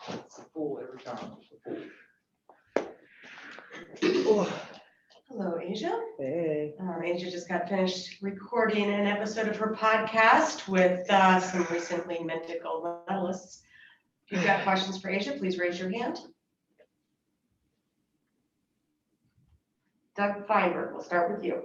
It's a pool every time. Hello, Asia. Hey. Asia just got finished recording an episode of her podcast with some recently minted gold medalists. If you've got questions for Asia, please raise your hand. Doug Feinberg, we'll start with you.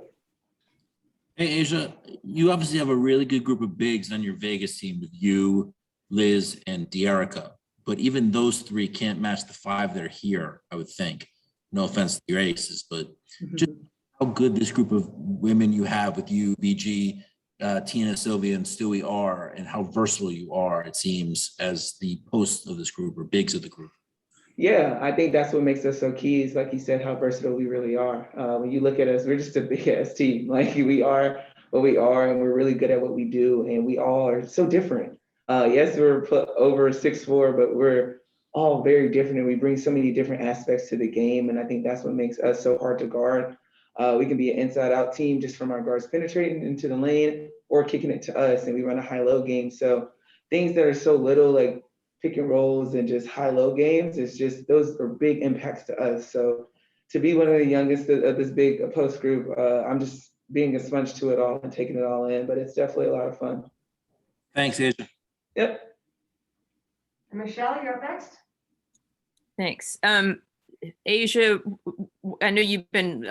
Hey, Asia, you obviously have a really good group of bigs on your Vegas team with you, Liz, and Dearica. But even those three can't match the five that are here, I would think. No offense to your aces, but just how good this group of women you have with you, BG, Tina, Sylvia, and Stewie are, and how versatile you are, it seems, as the hosts of this group or bigs of the group. Yeah, I think that's what makes us so key is, like you said, how versatile we really are. When you look at us, we're just a big ass team. Like we are what we are, and we're really good at what we do, and we all are so different. Yes, we're put over 6'4", but we're all very different, and we bring so many different aspects to the game, and I think that's what makes us so hard to guard. We can be an inside-out team just from our guards penetrating into the lane or kicking it to us, and we run a high-low game. So things that are so little, like pick and rolls and just high-low games, it's just those are big impacts to us. So to be one of the youngest of this big post group, I'm just being a sponge to it all and taking it all in, but it's definitely a lot of fun. Thanks, Asia. Yep. And Michelle, you're up next. Thanks. Asia, I know you've been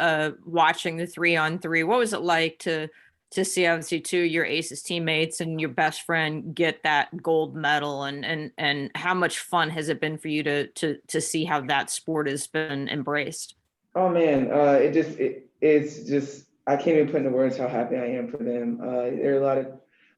watching the 3-on-3. What was it like to see obviously two of your aces teammates and your best friend get that gold medal, and how much fun has it been for you to see how that sport has been embraced? Oh man, it's just I can't even put into words how happy I am for them. There are a lot of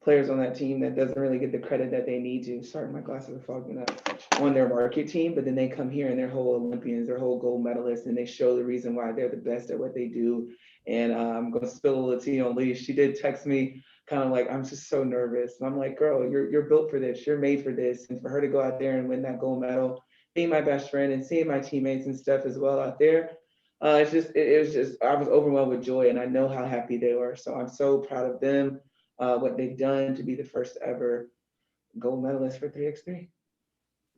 players on that team that doesn't really get the credit that they need to. Sorry, my glasses are fogging up. On their market team, but then they come here and they're whole Olympians, they're whole gold medalists, and they show the reason why they're the best at what they do. And I'm gonna spill a little tea on Lee. She did text me kind of like, I'm just so nervous. And I'm like, girl, you're built for this, you're made for this. And for her to go out there and win that gold medal, being my best friend and seeing my teammates and stuff as well out there, it was just I was overwhelmed with joy, and I know how happy they were. So I'm so proud of them, what they've done to be the first ever gold medalist for 3x3.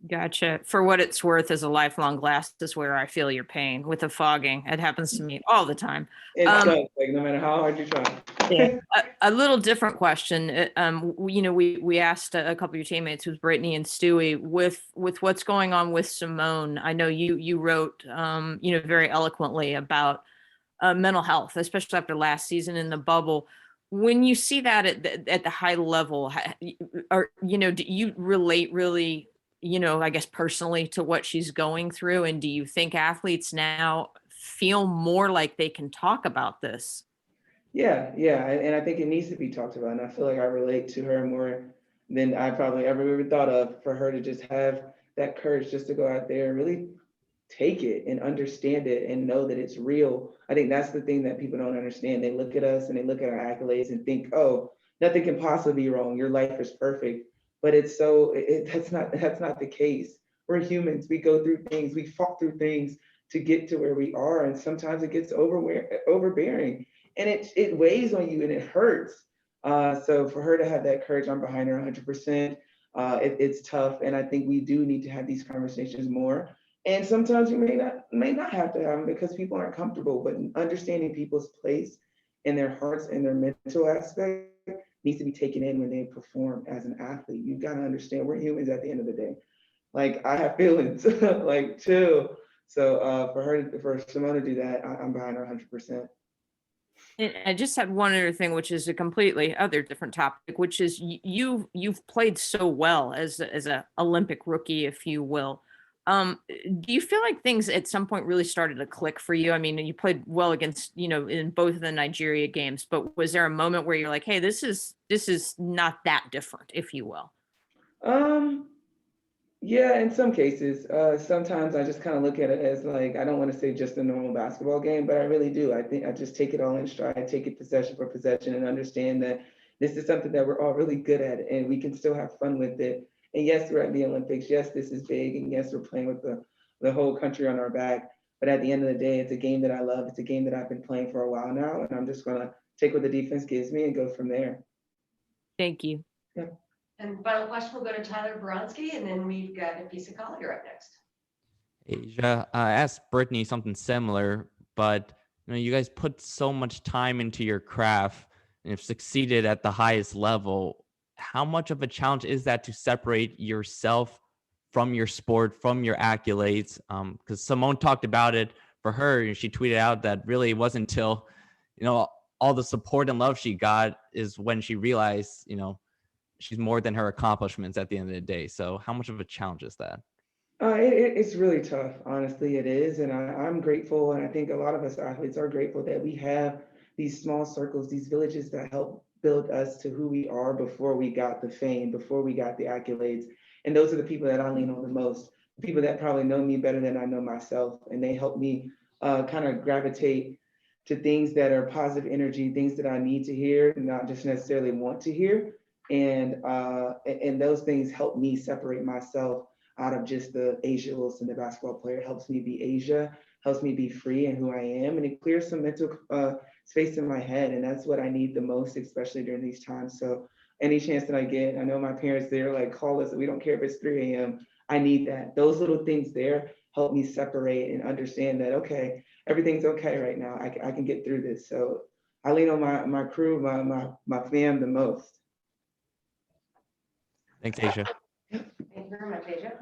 Gotcha. For what it's worth, as a lifelong glasses wearer, I feel your pain with the fogging. It happens to me all the time. It does, like no matter how hard you try. Yeah. A little different question. We asked a couple of your teammates, with Brittany and Stewie, with what's going on with Simone. I know you wrote, very eloquently about mental health, especially after last season in the bubble. When you see that at the high level, do you relate really, I guess personally, to what she's going through? And do you think athletes now feel more like they can talk about this? Yeah, and I think it needs to be talked about. And I feel like I relate to her more than I probably ever thought of, for her to just have that courage just to go out there and really take it and understand it and know that it's real. I think that's the thing that people don't understand. They look at us and they look at our accolades and think, oh, nothing can possibly be wrong. Your life is perfect. But that's not the case. We're humans. We go through things. We fought through things to get to where we are. And sometimes it gets overbearing. And it weighs on you and it hurts. So for her to have that courage, I'm behind her 100%. It's tough, and I think we do need to have these conversations more. And sometimes you may not have to have them because people aren't comfortable. But understanding people's place in their hearts and their mental aspect needs to be taken in when they perform as an athlete. You've got to understand we're humans at the end of the day. Like I have feelings, like chill. So for Simone to do that, I'm behind her 100%. And I just had one other thing, which is a completely other different topic, which is you've played so well as a Olympic rookie, if you will. Do you feel like things at some point really started to click for you? I mean, you played well against, in both of the Nigeria games, but was there a moment where you're like, hey, this is not that different, if you will? Yeah, in some cases. Sometimes I just kind of look at it as like, I don't want to say just a normal basketball game, but I really do. I think I just take it all in stride, take it possession for possession, and understand that this is something that we're all really good at, and we can still have fun with it. And yes, we're at the Olympics. Yes, this is big. And yes, we're playing with the whole country on our back. But at the end of the day, it's a game that I love. It's a game that I've been playing for a while now. And I'm just going to take what the defense gives me and go from there. Thank you. Yeah. And final question will go to Tyler Bronski, and then we've got Nafisa Collier up next. Asia, I asked Brittany something similar, but you guys put so much time into your craft and have succeeded at the highest level. How much of a challenge is that to separate yourself from your sport, from your accolades? Because Simone talked about it for her, and she tweeted out that really it wasn't until, all the support and love she got is when she realized, she's more than her accomplishments at the end of the day. So how much of a challenge is that? It's really tough, honestly, it is. And I'm grateful, and I think a lot of us athletes are grateful that we have these small circles, these villages that help build us to who we are before we got the fame, before we got the accolades. And those are the people that I lean on the most, people that probably know me better than I know myself. And they help me kind of gravitate to things that are positive energy, things that I need to hear, and not just necessarily want to hear. And those things help me separate myself out of just the Asia Wilson, the basketball player. It helps me be Asia, helps me be free in who I am, and it clears some mental space in my head. And that's what I need the most, especially during these times. So any chance that I get, I know my parents, they're like, call us, we don't care if it's 3 a.m. I need that. Those little things there help me separate and understand that, okay, everything's okay right now. I can get through this. So I lean on my crew, my fam the most. Thanks, Asia. Thank you very much, Asia.